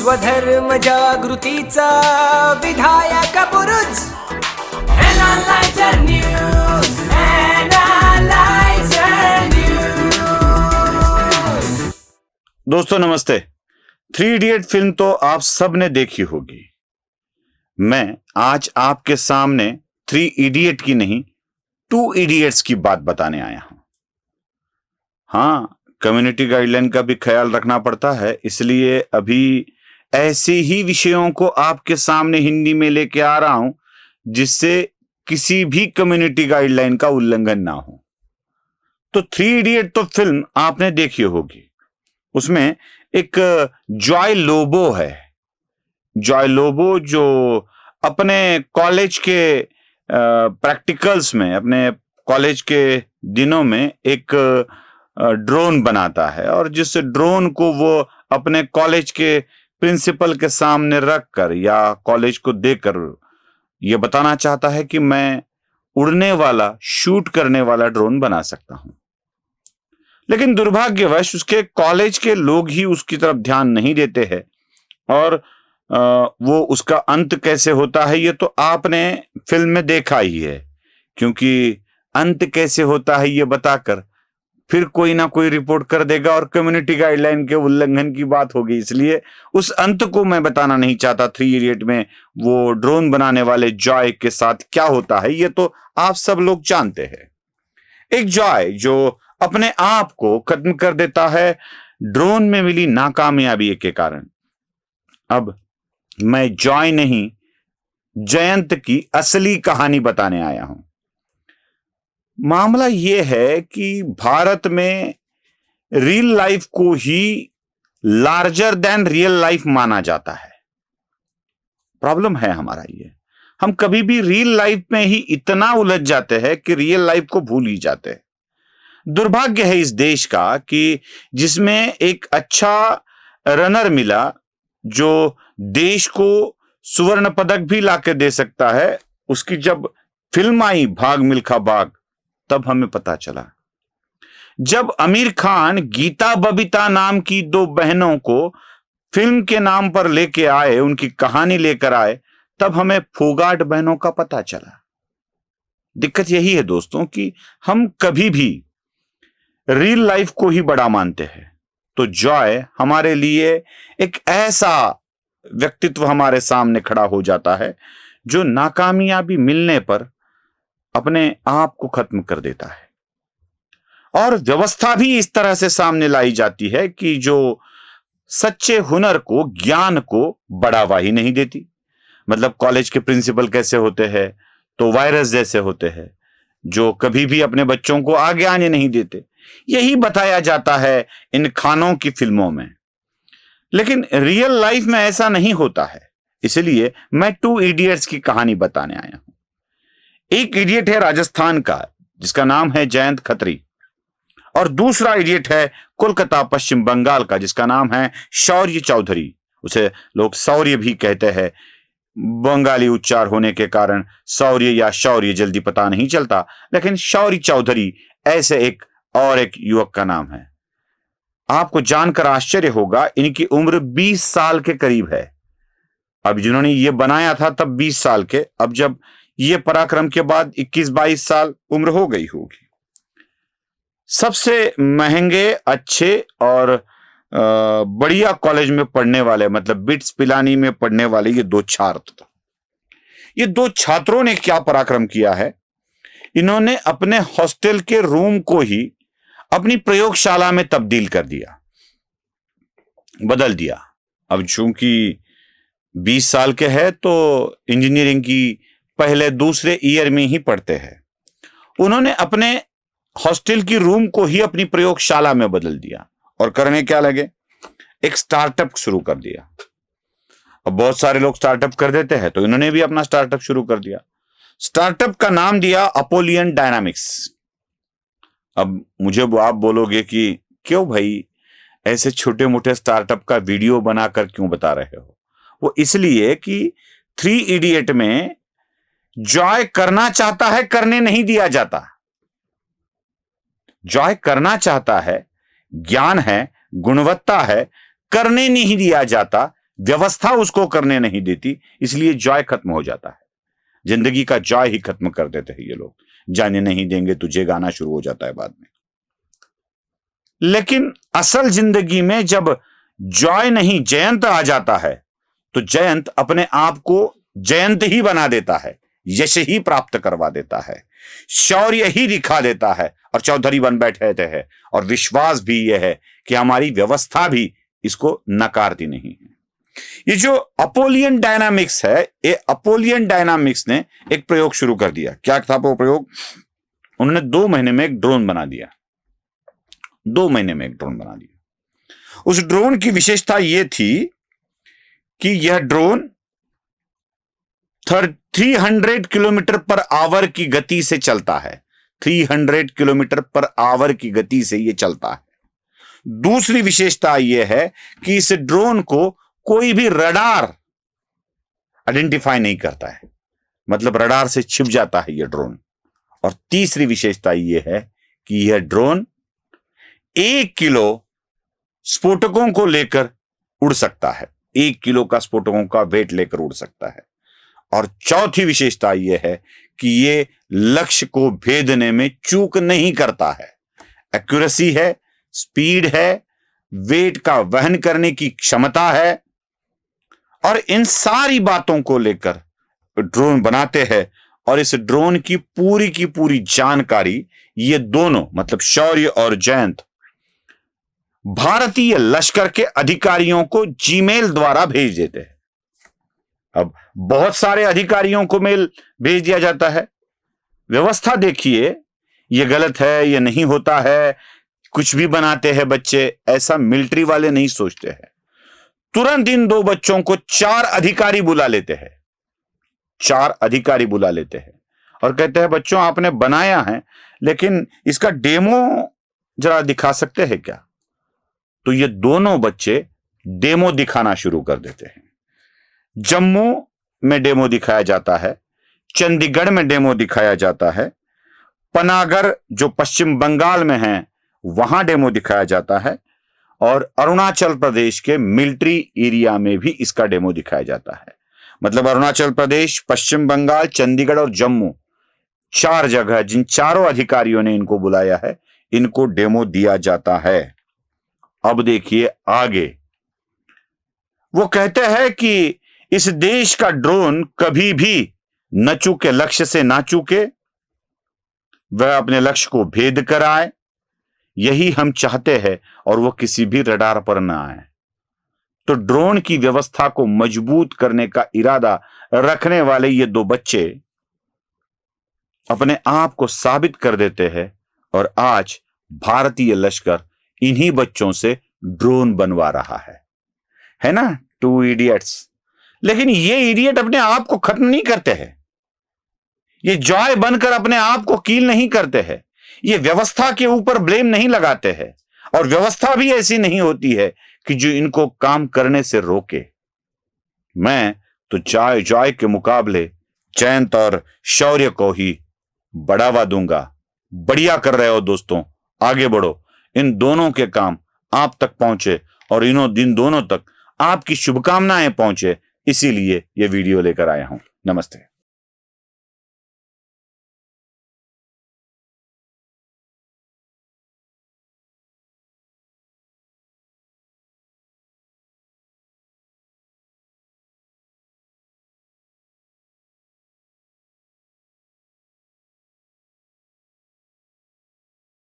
स्वधर्म जागृतीचा विधायक बुरुज Analyzer News, Analyzer News। दोस्तों नमस्ते। 3 इडियट फिल्म तो आप सब ने देखी होगी। मैं आज आपके सामने 3 इडियट की नहीं 2 इडियट्स की बात बताने आया हूं। हाँ, कम्युनिटी गाइडलाइन का भी ख्याल रखना पड़ता है, इसलिए अभी ऐसे ही विषयों को आपके सामने हिंदी में लेके आ रहा हूं जिससे किसी भी कम्युनिटी गाइडलाइन का उल्लंघन ना हो। तो 3 इडियट तो फिल्म आपने देखी होगी। उसमें एक जॉय लोबो है। जॉय लोबो जो अपने कॉलेज के प्रैक्टिकल्स में, अपने कॉलेज के दिनों में एक ड्रोन बनाता है और जिस ड्रोन को वो अपने कॉलेज के प्रिंसिपल के सामने रखकर या कॉलेज को देकर ये बताना चाहता है कि मैं उड़ने वाला, शूट करने वाला ड्रोन बना सकता हूं। लेकिन दुर्भाग्यवश उसके कॉलेज के लोग ही उसकी तरफ ध्यान नहीं देते हैं और वो उसका अंत कैसे होता है ये तो आपने फिल्म में देखा ही है, क्योंकि अंत कैसे होता है ये बताकर फिर कोई ना कोई रिपोर्ट कर देगा और कम्युनिटी गाइडलाइन के उल्लंघन की बात होगी। इसलिए उस अंत को मैं बताना नहीं चाहता। 3 इडियट में वो ड्रोन बनाने वाले जॉय के साथ क्या होता है ये तो आप सब लोग जानते हैं। एक जॉय जो अपने आप को खत्म कर देता है ड्रोन में मिली नाकामयाबी के कारण। अब मैं जॉय नहीं, जयंत की असली कहानी बताने आया हूं। मामला यह है कि भारत में रियल लाइफ को ही लार्जर देन रियल लाइफ माना जाता है। प्रॉब्लम है हमारा ये, हम कभी भी रियल लाइफ में ही इतना उलझ जाते हैं कि रियल लाइफ को भूल ही जाते हैं। दुर्भाग्य है इस देश का कि जिसमें एक अच्छा रनर मिला जो देश को स्वर्ण पदक भी लाके दे सकता है, उसकी जब फिल्म आई भाग मिल्खा भाग तब हमें पता चला। जब आमिर खान गीता बबीता नाम की 2 बहनों को फिल्म के नाम पर लेके आए, उनकी कहानी लेकर आए, तब हमें फोगाट बहनों का पता चला। दिक्कत यही है दोस्तों कि हम कभी भी रियल लाइफ को ही बड़ा मानते हैं। तो जॉय हमारे लिए एक ऐसा व्यक्तित्व हमारे सामने खड़ा हो जाता है जो नाकामयाबी मिलने पर अपने आप को खत्म कर देता है। और व्यवस्था भी इस तरह से सामने लाई जाती है कि जो सच्चे हुनर को, ज्ञान को बढ़ावा ही नहीं देती। मतलब कॉलेज के प्रिंसिपल कैसे होते हैं, तो वायरस जैसे होते हैं जो कभी भी अपने बच्चों को आगे आने नहीं देते। यही बताया जाता है इन खानों की फिल्मों में। लेकिन रियल लाइफ में ऐसा नहीं होता है। इसलिए मैं 2 इडियट्स की कहानी बताने आया हूं। एक इडियट है राजस्थान का जिसका नाम है जयंत खत्री और दूसरा इडियट है कोलकाता पश्चिम बंगाल का जिसका नाम है शौर्य चौधरी। उसे लोग शौर्य भी कहते हैं, बंगाली उच्चार होने के कारण शौर्य या शौर्य जल्दी पता नहीं चलता, लेकिन शौर्य चौधरी ऐसे एक युवक का नाम है। आपको जानकर आश्चर्य होगा, इनकी उम्र 20 साल के करीब है। अब जिन्होंने ये बनाया था तब 20 साल के, अब जब ये पराक्रम के बाद 21-22 साल उम्र हो गई होगी। सबसे महंगे, अच्छे और बढ़िया कॉलेज में पढ़ने वाले, मतलब बिट्स पिलानी में पढ़ने वाले ये 2 छात्र। ये 2 छात्रों ने क्या पराक्रम किया है, इन्होंने अपने हॉस्टल के रूम को ही अपनी प्रयोगशाला में तब्दील कर दिया, बदल दिया। अब चूंकि 20 साल के हैं तो इंजीनियरिंग की पहले दूसरे ईयर में ही पढ़ते हैं। उन्होंने अपने हॉस्टल की रूम को ही अपनी प्रयोगशाला में बदल दिया और करने क्या लगे, एक स्टार्टअप शुरू कर दिया। अब बहुत सारे लोग स्टार्टअप कर देते हैं तो इन्होंने भी अपना स्टार्टअप शुरू कर दिया। स्टार्टअप का नाम दिया अपोलियन डायनामिक्स। अब मुझे आप बोलोगे कि क्यों भाई ऐसे छोटे मोटे स्टार्टअप का वीडियो बनाकर क्यों बता रहे हो? वो इसलिए कि 3 इडियट में जॉय करना चाहता है, करने नहीं दिया जाता। जॉय करना चाहता है, ज्ञान है, गुणवत्ता है, करने नहीं दिया जाता, व्यवस्था उसको करने नहीं देती, इसलिए जॉय खत्म हो जाता है। जिंदगी का जॉय ही खत्म कर देते हैं ये लोग। जाने नहीं देंगे तुझे गाना शुरू हो जाता है बाद में। लेकिन असल जिंदगी में जब जॉय नहीं जयंत आ जाता है तो जयंत अपने आप को जयंत ही बना देता है, यश ही प्राप्त करवा देता है, शौर्य ही दिखा देता है और चौधरी बन बैठे हैं। और विश्वास भी यह है कि हमारी व्यवस्था भी इसको नकारती नहीं है। ये जो अपोलियन डायनामिक्स है, ये अपोलियन डायनामिक्स ने एक प्रयोग शुरू कर दिया। क्या था वो प्रयोग? उन्होंने 2 महीने में एक ड्रोन बना दिया। 2 महीने में एक ड्रोन बना दिया। उस ड्रोन की विशेषता यह थी कि यह ड्रोन 300 किलोमीटर पर आवर की गति से चलता है। 300 किलोमीटर पर आवर की गति से यह चलता है। दूसरी विशेषता यह है कि इस ड्रोन को कोई भी रडार आइडेंटिफाई नहीं करता है, मतलब रडार से छिप जाता है यह ड्रोन। और तीसरी विशेषता यह है कि यह ड्रोन 1 किलो स्फोटकों को लेकर उड़ सकता है। 1 किलो का स्फोटकों का वेट लेकर उड़ सकता है। और चौथी विशेषता यह है कि यह लक्ष्य को भेदने में चूक नहीं करता है। एक्यूरेसी है, स्पीड है, वेट का वहन करने की क्षमता है। और इन सारी बातों को लेकर ड्रोन बनाते हैं। और इस ड्रोन की पूरी जानकारी ये दोनों, मतलब शौर्य और जयंत, भारतीय लश्कर के अधिकारियों को जीमेल द्वारा भेज देते हैं। अब बहुत सारे अधिकारियों को मेल भेज दिया जाता है। व्यवस्था देखिए, ये गलत है, ये नहीं होता है, कुछ भी बनाते हैं बच्चे, ऐसा मिलिट्री वाले नहीं सोचते हैं। तुरंत इन 2 बच्चों को 4 अधिकारी बुला लेते हैं। 4 अधिकारी बुला लेते हैं और कहते हैं बच्चों आपने बनाया है, लेकिन इसका डेमो जरा दिखा सकते हैं क्या? तो ये दोनों बच्चे डेमो दिखाना शुरू कर देते हैं। जम्मू में डेमो दिखाया जाता है, चंडीगढ़ में डेमो दिखाया जाता है, पनागर जो पश्चिम बंगाल में है वहां डेमो दिखाया जाता है, और अरुणाचल प्रदेश के मिलिट्री एरिया में भी इसका डेमो दिखाया जाता है। मतलब अरुणाचल प्रदेश, पश्चिम बंगाल, चंडीगढ़ और जम्मू, 4 जगह जिन चारों अधिकारियों ने इनको बुलाया है, इनको डेमो दिया जाता है। अब देखिए आगे, वो कहते हैं कि इस देश का ड्रोन कभी भी न चूके, लक्ष्य से ना चूके, वह अपने लक्ष्य को भेद कर आए, यही हम चाहते हैं, और वो किसी भी रडार पर न आए। तो ड्रोन की व्यवस्था को मजबूत करने का इरादा रखने वाले ये 2 बच्चे अपने आप को साबित कर देते हैं, और आज भारतीय लश्कर इन्हीं बच्चों से ड्रोन बनवा रहा है ना, 2 इडियट्स। लेकिन ये इडियट अपने आप को खत्म नहीं करते हैं, ये जॉय बनकर अपने आप को कील नहीं करते हैं, ये व्यवस्था के ऊपर ब्लेम नहीं लगाते हैं, और व्यवस्था भी ऐसी नहीं होती है कि जो इनको काम करने से रोके। मैं तो जॉय के मुकाबले जयंत और शौर्य को ही बढ़ावा दूंगा। बढ़िया कर रहे हो दोस्तों, आगे बढ़ो, इन दोनों के काम आप तक पहुंचे और इन दोनों तक आपकी शुभकामनाएं पहुंचे, इसीलिए यह वीडियो लेकर आया हूं। नमस्ते।